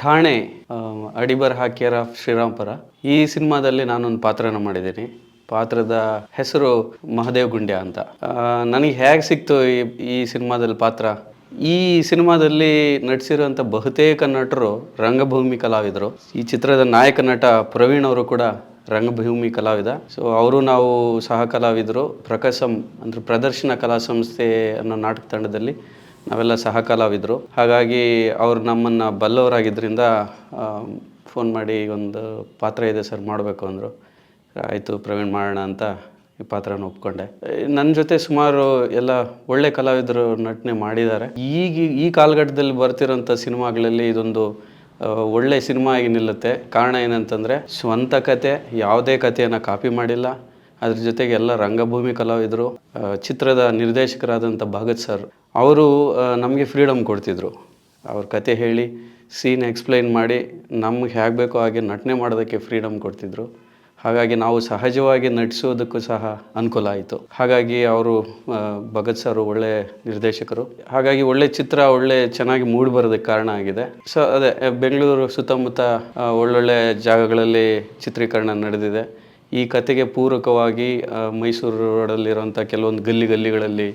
ಠಾಣೆ ಅಡಿಬರ್ ಹಾಕ್ಯರ ಶ್ರೀರಾಮ್ಪುರ. ಈ ಸಿನಿಮಾದಲ್ಲಿ ನಾನೊಂದು ಪಾತ್ರನ ಮಾಡಿದ್ದೀನಿ. ಪಾತ್ರದ ಹೆಸರು ಮಹದೇವ್ ಗುಂಡ್ಯ ಅಂತ. ನನಗೆ ಹೇಗೆ ಸಿಕ್ತು ಈ ಸಿನಿಮಾದಲ್ಲಿ ಪಾತ್ರ? ಈ ಸಿನಿಮಾದಲ್ಲಿ ನಟಿಸಿರುವಂಥ ಬಹುತೇಕ ನಟರು ರಂಗಭೂಮಿ ಕಲಾವಿದರು. ಈ ಚಿತ್ರದ ನಾಯಕ ನಟ ಪ್ರವೀಣ್ ಅವರು ಕೂಡ ರಂಗಭೂಮಿ ಕಲಾವಿದ. ಸೊ ಅವರು ನಾವು ಸಹ ಕಲಾವಿದರು. ಪ್ರಕಾಶಂ ಅಂದರೆ ಪ್ರದರ್ಶನ ಕಲಾ ಸಂಸ್ಥೆ ಅನ್ನೋ ನಾಟಕ ತಂಡದಲ್ಲಿ ನಾವೆಲ್ಲ ಸಹ ಕಲಾವಿದರು. ಹಾಗಾಗಿ ಅವರು ನಮ್ಮನ್ನು ಬಲ್ಲವರಾಗಿದ್ದರಿಂದ ಫೋನ್ ಮಾಡಿ ಒಂದು ಪಾತ್ರ ಇದೆ ಸರ್ ಮಾಡಬೇಕು ಅಂದರು. ಆಯಿತು ಪ್ರವೀಣ್ ಮಾಡೋಣ ಅಂತ ಈ ಪಾತ್ರನ ಒಪ್ಕೊಂಡೆ. ನನ್ನ ಜೊತೆ ಸುಮಾರು ಎಲ್ಲ ಒಳ್ಳೆ ಕಲಾವಿದರು ನಟನೆ ಮಾಡಿದ್ದಾರೆ. ಈ ಕಾಲಘಟ್ಟದಲ್ಲಿ ಬರ್ತಿರೋಂಥ ಸಿನಿಮಾಗಳಲ್ಲಿ ಇದೊಂದು ಒಳ್ಳೆ ಸಿನಿಮಾ ಆಗಿ ನಿಲ್ಲುತ್ತೆ. ಕಾರಣ ಏನಂತಂದರೆ ಸ್ವಂತ ಕತೆ, ಯಾವುದೇ ಕಥೆಯನ್ನು ಕಾಪಿ ಮಾಡಿಲ್ಲ. ಅದ್ರ ಜೊತೆಗೆ ಎಲ್ಲ ರಂಗಭೂಮಿ ಕಲಾವಿದರು. ಚಿತ್ರದ ನಿರ್ದೇಶಕರಾದಂಥ ಭಗತ್ ಸರ್ ಅವರು ನಮಗೆ ಫ್ರೀಡಮ್ ಕೊಡ್ತಿದ್ರು. ಅವ್ರ ಕತೆ ಹೇಳಿ ಸೀನ್ ಎಕ್ಸ್ಪ್ಲೈನ್ ಮಾಡಿ ನಮ್ಗೆ ಹೇಗೆ ಬೇಕೋ ಹಾಗೆ ನಟನೆ ಮಾಡೋದಕ್ಕೆ ಫ್ರೀಡಮ್ ಕೊಡ್ತಿದ್ರು. ಹಾಗಾಗಿ ನಾವು ಸಹಜವಾಗಿ ನಟಿಸೋದಕ್ಕೂ ಸಹ ಅನುಕೂಲ ಆಯಿತು. ಹಾಗಾಗಿ ಅವರು ಭಗತ್ ಸರ್ ಒಳ್ಳೆ ನಿರ್ದೇಶಕರು. ಹಾಗಾಗಿ ಒಳ್ಳೆ ಚಿತ್ರ ಚೆನ್ನಾಗಿ ಮೂಡಿ ಬರೋದಕ್ಕೆ ಕಾರಣ ಆಗಿದೆ. ಸೊ ಅದೇ ಬೆಂಗಳೂರು ಸುತ್ತಮುತ್ತ ಒಳ್ಳೊಳ್ಳೆ ಜಾಗಗಳಲ್ಲಿ ಚಿತ್ರೀಕರಣ ನಡೆದಿದೆ. ಈ ಕತೆಗೆ ಪೂರಕವಾಗಿ ಮೈಸೂರು ರೋಡಲ್ಲಿರುವಂಥ ಕೆಲವೊಂದು ಗಲ್ಲಿಗಳಲ್ಲಿ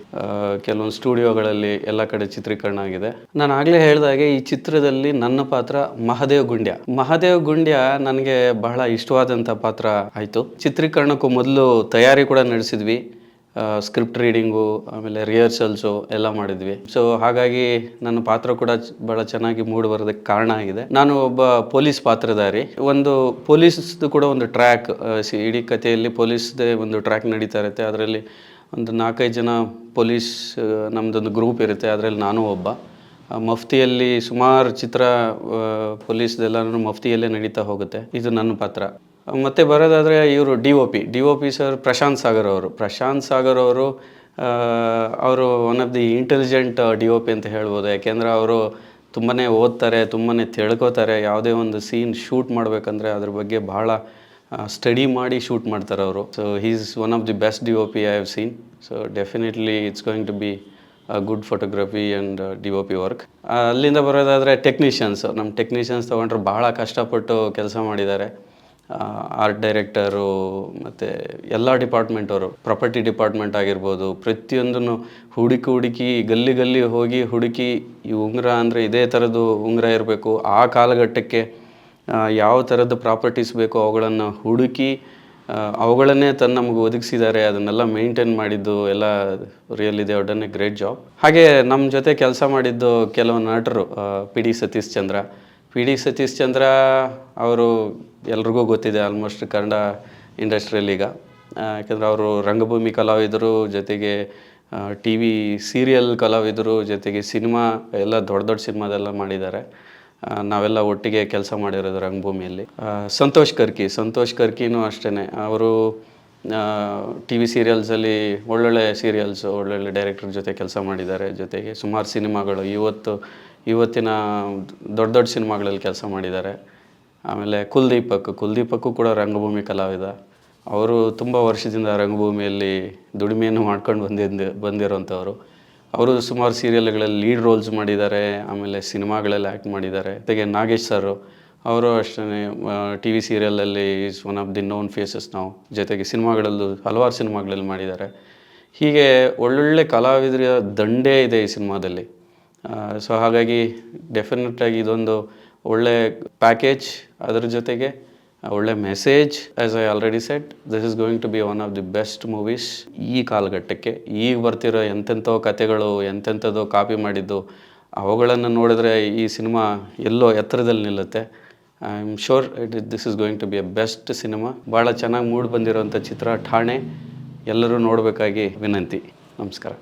ಕೆಲವೊಂದು ಸ್ಟುಡಿಯೋಗಳಲ್ಲಿ ಎಲ್ಲ ಕಡೆ ಚಿತ್ರೀಕರಣ ಆಗಿದೆ. ನಾನು ಆಗಲೇ ಹೇಳಿದಾಗೆ ಈ ಚಿತ್ರದಲ್ಲಿ ನನ್ನ ಪಾತ್ರ ಮಹದೇವ್ ಗುಂಡ್ಯ ನನಗೆ ಬಹಳ ಇಷ್ಟವಾದಂಥ ಪಾತ್ರ ಆಯಿತು. ಚಿತ್ರೀಕರಣಕ್ಕೂ ಮೊದಲು ತಯಾರಿ ಕೂಡ ನಡೆಸಿದ್ವಿ. ಸ್ಕ್ರಿಪ್ಟ್ ರೀಡಿಂಗು, ಆಮೇಲೆ ರಿಹರ್ಸಲ್ಸು ಎಲ್ಲ ಮಾಡಿದ್ವಿ. ಸೊ ಹಾಗಾಗಿ ನನ್ನ ಪಾತ್ರ ಕೂಡ ಭಾಳ ಚೆನ್ನಾಗಿ ಮೂಡಿ ಬರೋದಕ್ಕೆ ಕಾರಣ ಆಗಿದೆ. ನಾನು ಒಬ್ಬ ಪೊಲೀಸ್ ಪಾತ್ರಧಾರಿ. ಒಂದು ಪೊಲೀಸ್ದು ಕೂಡ ಒಂದು ಟ್ರ್ಯಾಕ್, ಇಡೀ ಕಥೆಯಲ್ಲಿ ಪೊಲೀಸ್ದೇ ಒಂದು ಟ್ರ್ಯಾಕ್ ನಡೀತಾ ಇರುತ್ತೆ. ಅದರಲ್ಲಿ ಒಂದು 4-5 ಜನ ಪೊಲೀಸ್ ನಮ್ಮದೊಂದು ಗ್ರೂಪ್ ಇರುತ್ತೆ. ಅದರಲ್ಲಿ ನಾನು ಒಬ್ಬ. ಮಫ್ತಿಯಲ್ಲಿ ಸುಮಾರು ಚಿತ್ರ ಪೊಲೀಸ್ದೆಲ್ಲನೂ ಮಫ್ತಿಯಲ್ಲೇ ನಡೀತಾ ಹೋಗುತ್ತೆ. ಇದು ನನ್ನ ಪಾತ್ರ. ಮತ್ತೆ ಬರೋದಾದರೆ ಇವರು D O P sir Prashanth Sagar ಅವರು one of the intelligent D O P ಅಂತ ಹೇಳ್ಬೋದು. ಯಾಕೆಂದರೆ ಅವರು ತುಂಬಾ ಓದ್ತಾರೆ, ತುಂಬಾ ತಿಳ್ಕೊತಾರೆ. ಯಾವುದೇ ಒಂದು ಸೀನ್ ಶೂಟ್ ಮಾಡಬೇಕಂದ್ರೆ ಅದ್ರ ಬಗ್ಗೆ ಭಾಳ ಸ್ಟಡಿ ಮಾಡಿ ಶೂಟ್ ಮಾಡ್ತಾರೆ ಅವರು. So he is one of the best D O P I have seen. So definitely it's going to be good photography and D O P work. ಅಲ್ಲಿಂದ ಬರೋದಾದರೆ ನಮ್ಮ ಟೆಕ್ನಿಷಿಯನ್ಸ್ ತೊಗೊಂಡ್ರೆ ಭಾಳ ಕಷ್ಟಪಟ್ಟು ಕೆಲಸ ಮಾಡಿದ್ದಾರೆ. ಆರ್ಟ್ ಡೈರೆಕ್ಟರು ಮತ್ತು ಎಲ್ಲ ಡಿಪಾರ್ಟ್ಮೆಂಟವರು, ಪ್ರಾಪರ್ಟಿ ಡಿಪಾರ್ಟ್ಮೆಂಟ್ ಆಗಿರ್ಬೋದು, ಪ್ರತಿಯೊಂದನ್ನು ಹುಡುಕಿ ಗಲ್ಲಿ ಹೋಗಿ ಹುಡುಕಿ ಈ ಉಂಗುರ ಅಂದರೆ ಇದೇ ಥರದ್ದು ಉಂಗುರ ಇರಬೇಕು, ಆ ಕಾಲಘಟ್ಟಕ್ಕೆ ಯಾವ ಥರದ್ದು ಪ್ರಾಪರ್ಟೀಸ್ ಬೇಕೋ ಅವುಗಳನ್ನು ಹುಡುಕಿ ಅವುಗಳನ್ನೇ ನಮಗೆ ಒದಗಿಸಿದ್ದಾರೆ. ಅದನ್ನೆಲ್ಲ ಮೇಂಟೈನ್ ಮಾಡಿದ್ದು ಎಲ್ಲ really they have done A great job. ಹಾಗೆ ನಮ್ಮ ಜೊತೆ ಕೆಲಸ ಮಾಡಿದ್ದು ಕೆಲವು ನಟರು, ಪಿ ಡಿ ಸತೀಶ್ ಚಂದ್ರ ಅವರು ಎಲ್ರಿಗೂ ಗೊತ್ತಿದೆ ಆಲ್ಮೋಸ್ಟ್ ಕನ್ನಡ ಇಂಡಸ್ಟ್ರಿಯಲ್ಲಿ ಈಗ. ಯಾಕೆಂದರೆ ಅವರು ರಂಗಭೂಮಿ ಕಲಾವಿದರು, ಜೊತೆಗೆ ಟಿ ವಿ ಸೀರಿಯಲ್ ಕಲಾವಿದರು, ಜೊತೆಗೆ ಸಿನಿಮಾ ಎಲ್ಲ ದೊಡ್ಡ ಸಿನಿಮಾದೆಲ್ಲ ಮಾಡಿದ್ದಾರೆ. ನಾವೆಲ್ಲ ಒಟ್ಟಿಗೆ ಕೆಲಸ ಮಾಡಿರೋದು ರಂಗಭೂಮಿಯಲ್ಲಿ. ಸಂತೋಷ್ ಕರ್ಕಿನೂ ಅಷ್ಟೇ. ಅವರು ಟಿ ವಿ ಸೀರಿಯಲ್ಸಲ್ಲಿ ಒಳ್ಳೊಳ್ಳೆ ಡೈರೆಕ್ಟರ್ ಜೊತೆ ಕೆಲಸ ಮಾಡಿದ್ದಾರೆ. ಜೊತೆಗೆ ಸುಮಾರು ಸಿನಿಮಾಗಳು ಇವತ್ತಿನ ದೊಡ್ಡ ಸಿನಿಮಾಗಳಲ್ಲಿ ಕೆಲಸ ಮಾಡಿದ್ದಾರೆ. ಆಮೇಲೆ ಕುಲ್ದೀಪಕ್ಕು ಕೂಡ ರಂಗಭೂಮಿ ಕಲಾವಿದ. ಅವರು ತುಂಬ ವರ್ಷದಿಂದ ರಂಗಭೂಮಿಯಲ್ಲಿ ದುಡಿಮೆಯನ್ನು ಮಾಡ್ಕೊಂಡು ಬಂದಿರೋಂಥವ್ರು. ಅವರು ಸುಮಾರು ಸೀರಿಯಲ್ಗಳಲ್ಲಿ ಲೀಡ್ ರೋಲ್ಸ್ ಮಾಡಿದ್ದಾರೆ. ಆಮೇಲೆ ಸಿನಿಮಾಗಳಲ್ಲಿ ಆ್ಯಕ್ಟ್ ಮಾಡಿದ್ದಾರೆ. ಜೊತೆಗೆ ನಾಗೇಶ್ ಸರ್ ಅವರು ಅಷ್ಟೇ ಟಿ ವಿ ಸೀರಿಯಲಲ್ಲಿ is one of the known faces ನಾವು. ಜೊತೆಗೆ ಹಲವಾರು ಸಿನಿಮಾಗಳಲ್ಲಿ ಮಾಡಿದ್ದಾರೆ. ಹೀಗೆ ಒಳ್ಳೊಳ್ಳೆ ಕಲಾವಿದರ ದಂಡೇ ಇದೆ ಈ ಸಿನಿಮಾದಲ್ಲಿ. ಸೊ ಹಾಗಾಗಿ ಡೆಫಿನೆಟಾಗಿ ಇದೊಂದು ಒಳ್ಳೆ ಪ್ಯಾಕೇಜ್, ಅದರ ಜೊತೆಗೆ ಒಳ್ಳೆ message. As I already said, this is going to be one of the best movies ಈ ಕಾಲಘಟ್ಟಕ್ಕೆ. ಈಗ ಬರ್ತಿರೋ ಎಂತೆಂಥೋ ಕತೆಗಳು, ಎಂತೆಂಥದ್ದು ಕಾಪಿ ಮಾಡಿದ್ದು, ಅವುಗಳನ್ನು ನೋಡಿದ್ರೆ ಈ ಸಿನಿಮಾ ಎಲ್ಲೋ ಎತ್ತರದಲ್ಲಿ ನಿಲ್ಲುತ್ತೆ. I am sure this is going to be a best cinema. ಭಾಳ ಚೆನ್ನಾಗಿ ಮೂಡಿ ಬಂದಿರೋಂಥ ಚಿತ್ರ ಠಾಣೆ. ಎಲ್ಲರೂ ನೋಡಬೇಕಾಗಿ ವಿನಂತಿ. ನಮಸ್ಕಾರ.